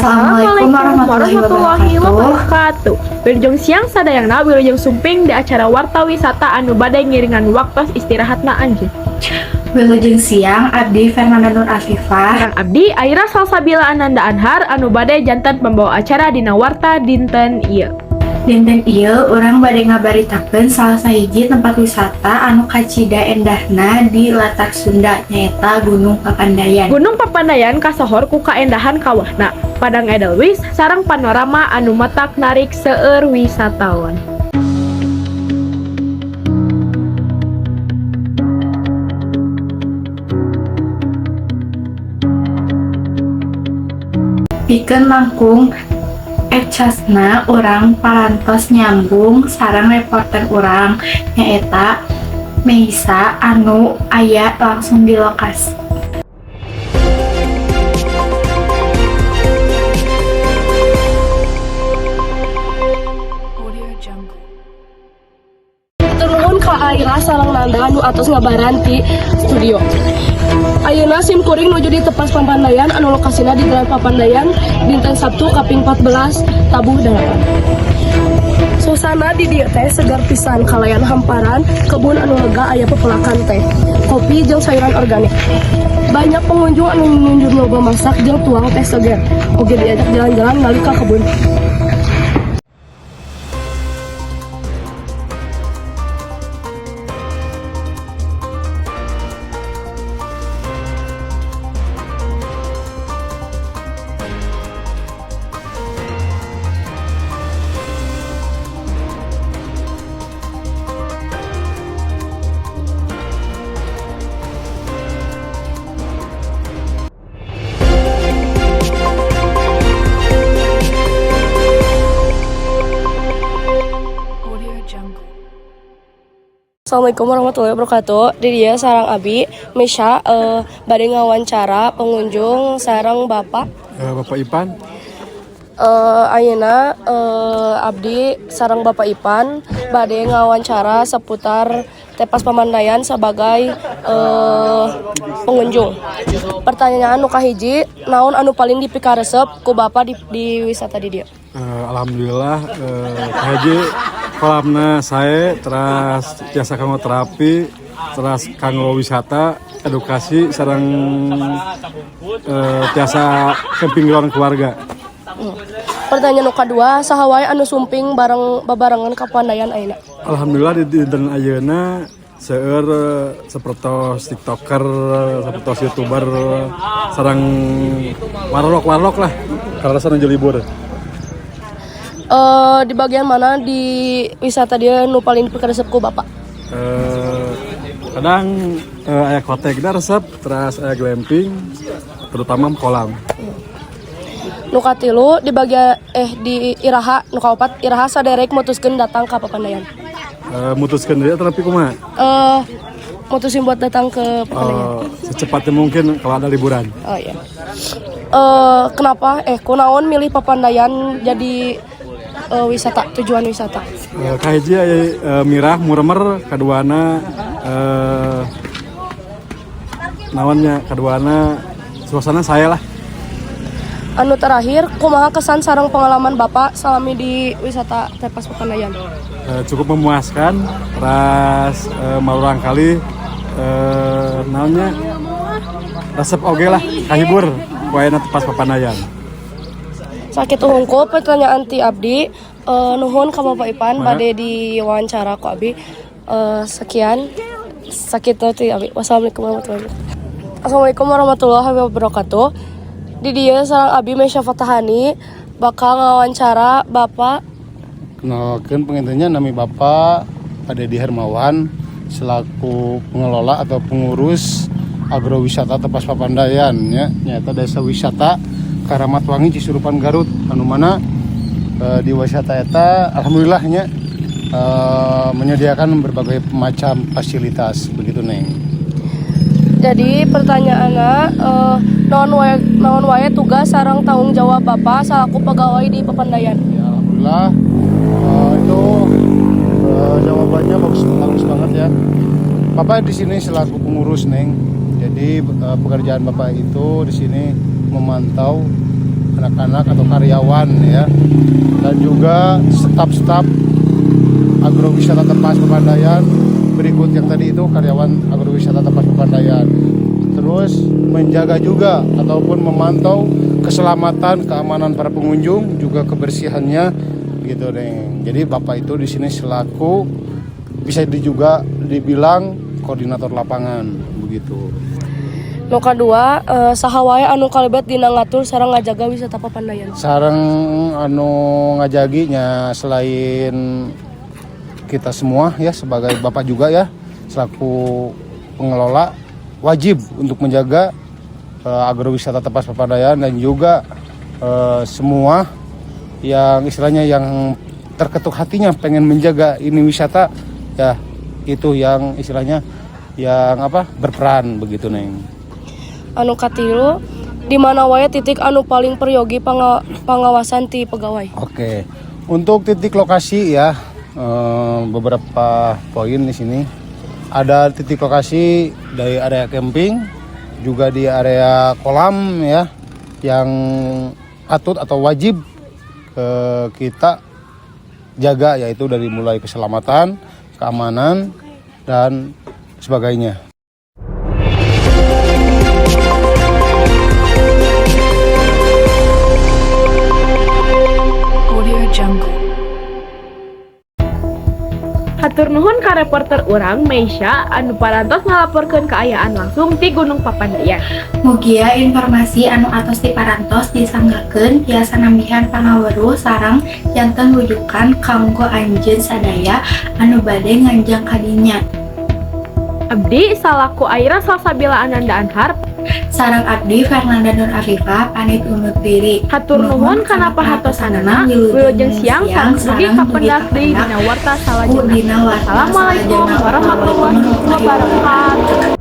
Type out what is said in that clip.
Assalamualaikum warahmatullahi wabarakatuh. Wilujeng siang sadayangna wilujeng sumping di acara warta wisata anu bade ngiringan waktos istirahatna anjeun. Wilujeng siang abdi Fernanda Nur Afifah. Kang abdi Aira Salsabila Ananda Anhar anu bade janten pembawa acara dina warta dinten ieu. Dinten ieu urang bade ngabaritakeun salah sahiji tempat wisata anu kacida endahna di latak Sunda nyaeta Gunung Papandayan. Gunung Papandayan kasohor ku kaendahan kawahna, padang edelweiss sareng panorama anu matak narik seueur wisatawan. Pikeun langkung ecasna urang parantos nyambung sareng reporter urang nyaeta Meisa anu aya langsung di lokasi. Turun ka Aira sareng Nanda anu atos ngabaran ti studio. Ayeuna sim kuring nuju di Tepas Papandayan anu lokasina di Jalan Papandayan dinten Sabtu kaping 14 tabuh 8. Suasana di dieu teh segar pisan kalayan hamparan kebun anu lega aya pepelakan teh, kopi jeung sayuran organik. Banyak pengunjung anu nunjuk nyoba masak jeung tuang teh seger. Oge diajak jalan-jalan ngali ka kebun. Assalamualaikum warahmatullahi wabarakatuh. Di dia sarang Abi Misha bade ngawancara pengunjung sarang Bapak Bapak Ipan. Ayeuna Abdi sarang Bapak Ipan bade ngawancara seputar Tepas Papandayan sebagai pengunjung. Pertanyaan nu kahiji, naon anu paling dipikaresep ku Bapak di wisata di dia? Alhamdulillah kahiji kolamna saya teras biasa kanggo terapi, teras kanggo wisata, edukasi sareng biasa camping ground keluarga. Pertanyaan nu kadua, saha wae anu sumping bareng babarengan ka Papandayan ayeuna? Alhamdulillah di dinten ayeuna seueur sapertos TikToker, sapertos YouTuber sareng warlok lah karena nuju libur. Di bagian mana di wisata dia nu paling dipikaresep ku Bapak? Kadang aya kotekna resep, terus aya glamping, terutama kolam. Nu katilu di bagian di Iraha nu kaopat Iraha saderek mutuskeun datang ka Papandayan. Mutuskeun deui tapi kumaha? Mutusin buat datang ke Papandayan. Secepatnya mungkin kalau ada liburan. Oh iya. Kenapa kunaon milih Papandayan jadi wisata, tujuan wisata? Kahiji mirah muremer, kaduana naonnya, kaduana suasana saya lah. Anu terakhir, kumaha kesan sareng pengalaman Bapak salami di wisata Tepas Papandayan? Cukup memuaskan, ras maurang kali naonnya resep oge lah, kahibur poena Tepas Papandayan. Sakit hungkul pertanyaan ti Abdi, nuhun ka Bapak Ipan bade diwawancara ku Abi. Sekian sakit ti Abi. Wassalamualaikum warahmatullahi wabarakatuh. Di dia sareng Abi Mesya Fatahani bakal ngawancara Bapak. Kenalkeun pengintinya nami Bapak Adedi Hermawan selaku pengelola atau pengurus agrowisata Tepas Papandayan nya nyata desa wisata Karamatwangi Cisurupan Garut anu mana di wisata eta alhamdulillahnya menyediakan berbagai macam fasilitas begitu Neng. Jadi pertanyaannya naon wae tugas sareng tanggung jawab Bapak selaku pegawai di Papandayan? Ya, alhamdulillah itu jawabannya bagus banget ya. Bapak di sini selaku pengurus Neng. Jadi pekerjaan Bapak itu di sini memantau anak-anak atau karyawan ya, dan juga staf-staf agrowisata Tepas Pepandayan. Berikut yang tadi itu karyawan agrowisata Tepas Pepandayan. Terus menjaga juga ataupun memantau keselamatan, keamanan para pengunjung, juga kebersihannya gitu deh. Jadi Bapak itu di sini selaku bisa juga dibilang koordinator lapangan begitu. Nu kadua, saha wae anu kalebet dina ngatur sareng ngajaga wisata Papandayan. Sareng anu ngajaginya selain kita semua ya sebagai Bapak juga ya selaku pengelola wajib untuk menjaga agrowisata Tepas Pepandayan, dan juga semua yang istilahnya yang terketuk hatinya pengen menjaga ini wisata ya, itu yang istilahnya yang berperan begitu Neng. Anu katilu, di mana wae titik anu paling peryogi pengawasan ti pegawai. Oke. Untuk titik lokasi ya, beberapa poin di sini. Ada titik lokasi dari area camping, juga di area kolam ya, yang patut atau wajib kita jaga, yaitu dari mulai keselamatan, keamanan, dan sebagainya. Hatur nuhun ka reporter urang Meisha anu parantos ngalaporkeun kaayaan langsung di Gunung Papandayan. Mugia informasi anu atos di parantos disanggakeun tiasa nambihan pangaweruh sareng janten rujukan kanggo anjeun sadaya anu bade nganjang kadinya. Abdi salaku Aira Salsabila Ananda Anhar Sareng abdi Fernanda Nur Afifah pamit undur diri. hatur nuhun kana pahatosanana wilujeng siang sareng dugi kapendak deui dina warta salajenna. Assalamualaikum warahmatullahi wabarakatuh.